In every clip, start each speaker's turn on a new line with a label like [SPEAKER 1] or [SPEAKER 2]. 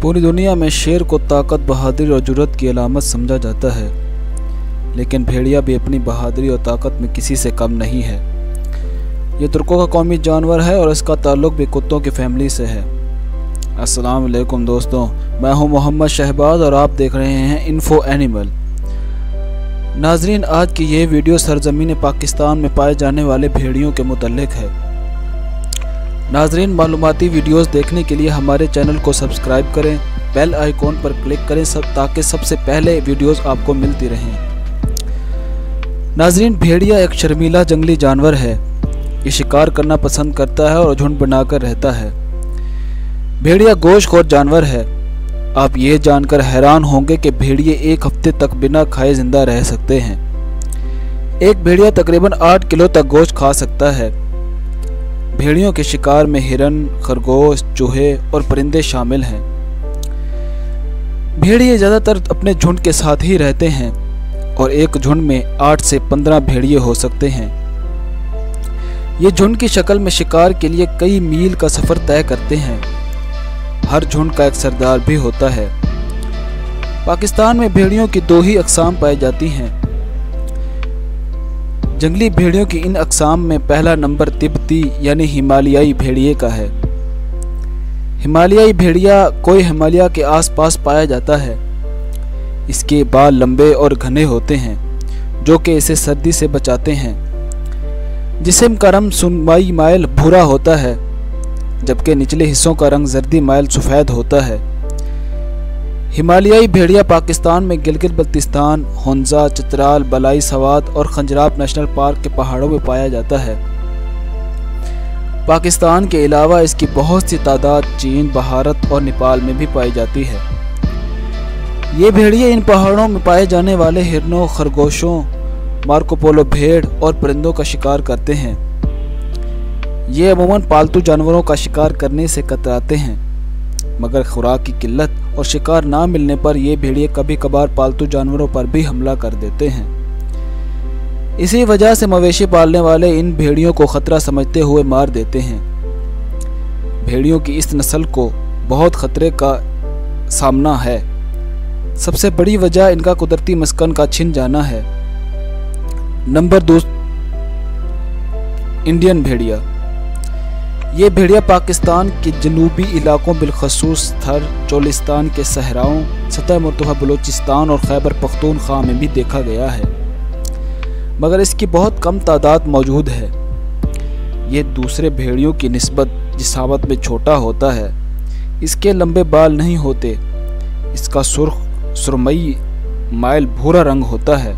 [SPEAKER 1] पूरी दुनिया में शेर को ताकत, बहादुरी और जुर्रत की अलामत समझा जाता है, लेकिन भेड़िया भी अपनी बहादुरी और ताकत में किसी से कम नहीं है। ये तुर्कों का कौमी जानवर है और इसका ताल्लुक भी कुत्तों की फैमिली से है। अस्सलाम वालेकुम दोस्तों, मैं हूं मोहम्मद शहबाज और आप देख रहे हैं इन्फो एनिमल। नाजरीन, आज की ये वीडियो सरजमीन पाकिस्तान में पाए जाने वाले भेड़ियों के मुतल्लिक है। नाजरीन, मालूमाती वीडियोस देखने के लिए हमारे चैनल को सब्सक्राइब करें, बेल आइकॉन पर क्लिक करें ताकि सबसे पहले वीडियोस आपको मिलती रहें। नाजरीन, भेड़िया एक शर्मीला जंगली जानवर है। ये शिकार करना पसंद करता है और झुंड बनाकर रहता है। भेड़िया गोश्तखोर जानवर है। आप ये जानकर हैरान होंगे कि भेड़िए एक हफ्ते तक बिना खाए जिंदा रह सकते हैं। एक भेड़िया तकरीबन 8 किलो तक गोश्त खा सकता है। भेड़ियों के शिकार में हिरन, खरगोश, चूहे और परिंदे शामिल हैं। भेड़िए ज़्यादातर अपने झुंड के साथ ही रहते हैं और एक झुंड में 8 से 15 भेड़िए हो सकते हैं। ये झुंड की शक्ल में शिकार के लिए कई मील का सफ़र तय करते हैं। हर झुंड का एक सरदार भी होता है। पाकिस्तान में भेड़ियों की 2 ही अक़साम पाई जाती हैं। जंगली भेड़ियों की इन अक़साम में पहला नंबर तिब्बती यानी हिमालयाई भेड़िए का है। हिमालयाई भेड़िया कोई हिमालय के आसपास पाया जाता है। इसके बाल लंबे और घने होते हैं जो कि इसे सर्दी से बचाते हैं। जिस्म का रंग सुनवाई माइल भूरा होता है, जबकि निचले हिस्सों का रंग जर्दी माइल सफ़ेद होता है। हिमालयाई भेड़िया पाकिस्तान में गिलगित बल्तिस्तान, हुंजा, चित्राल, बलाई सवात और खंजराब नेशनल पार्क के पहाड़ों में पाया जाता है। पाकिस्तान के अलावा इसकी बहुत सी तादाद चीन, भारत और नेपाल में भी पाई जाती है। ये भेड़िए इन पहाड़ों में पाए जाने वाले हिरनों, खरगोशों, मार्कोपोलो भेड़ और परिंदों का शिकार करते हैं। ये अमूमन पालतू जानवरों का शिकार करने से कतराते हैं, मगर खुराक की किल्लत और शिकार ना मिलने पर ये भेड़िए कभी कभार पालतू जानवरों पर भी हमला कर देते हैं। इसी वजह से मवेशी पालने वाले इन भेड़ियों को खतरा समझते हुए मार देते हैं। भेड़ियों की इस नस्ल को बहुत खतरे का सामना है। सबसे बड़ी वजह इनका कुदरती मस्कन का छिन जाना है। नंबर 2, इंडियन भेड़िया। ये भेड़िया पाकिस्तान के जनूबी इलाकों बिलखसूस थर, चोलिस्तान के सहराओं, सतह मुर्तफ़ा बलूचिस्तान और खैबर पख्तूनख्वा में भी देखा गया है, मगर इसकी बहुत कम तादाद मौजूद है। ये दूसरे भेड़ियों की निस्बत जिसामत में छोटा होता है। इसके लंबे बाल नहीं होते। इसका सुरमई माइल भूरा रंग होता है।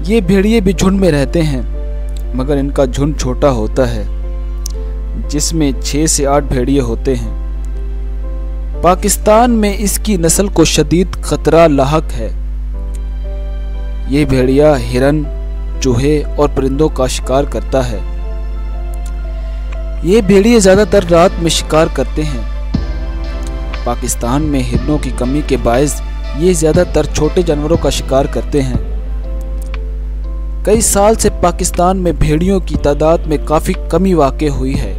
[SPEAKER 1] ये भेड़िए भी झुंड में रहते हैं, मगर इनका झुंड छोटा होता है, जिसमें 6 से 8 भेड़िए होते हैं। पाकिस्तान में इसकी नस्ल को शदीद खतरा लाहक है। ये भेड़िया हिरन, चूहे और परिंदों का शिकार करता है। ये भेड़िए ज़्यादातर रात में शिकार करते हैं। पाकिस्तान में हिरनों की कमी के बायस ये ज़्यादातर छोटे जानवरों का शिकार करते हैं। कई साल से पाकिस्तान में भेड़ियों की तादाद में काफ़ी कमी वाक़ई हुई है।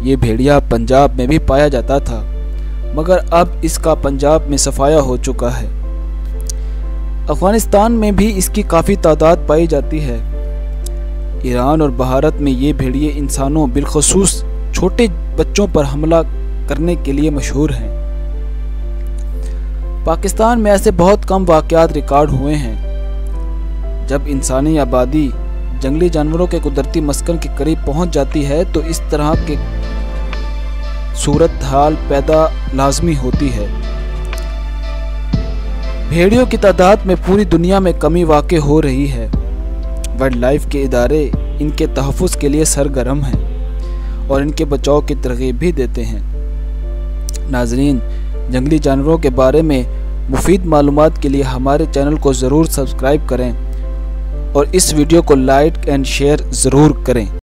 [SPEAKER 1] ये भेड़िया पंजाब में भी पाया जाता था, मगर अब इसका पंजाब में सफाया हो चुका है। अफगानिस्तान में भी इसकी काफ़ी तादाद पाई जाती है। ईरान और भारत में ये भेड़िए इंसानों, बिलखसूस छोटे बच्चों पर हमला करने के लिए मशहूर हैं। पाकिस्तान में ऐसे बहुत कम वाक़यात रिकॉर्ड हुए हैं जब इंसानी आबादी जंगली जानवरों के कुदरती मस्कन के करीब पहुंच जाती है, तो इस तरह के सूरत हाल पैदा लाजमी होती है। भेड़ियों की तादाद में पूरी दुनिया में कमी वाक़ई हो रही है। वाइल्ड लाइफ के इदारे इनके तहफ़्फ़ुज़ के लिए सरगर्म हैं और इनके बचाव की तरगीब भी देते हैं। नाजरीन, जंगली जानवरों के बारे में मुफीद मालूमात के लिए हमारे चैनल को ज़रूर सब्सक्राइब करें और इस वीडियो को लाइक एंड शेयर ज़रूर करें।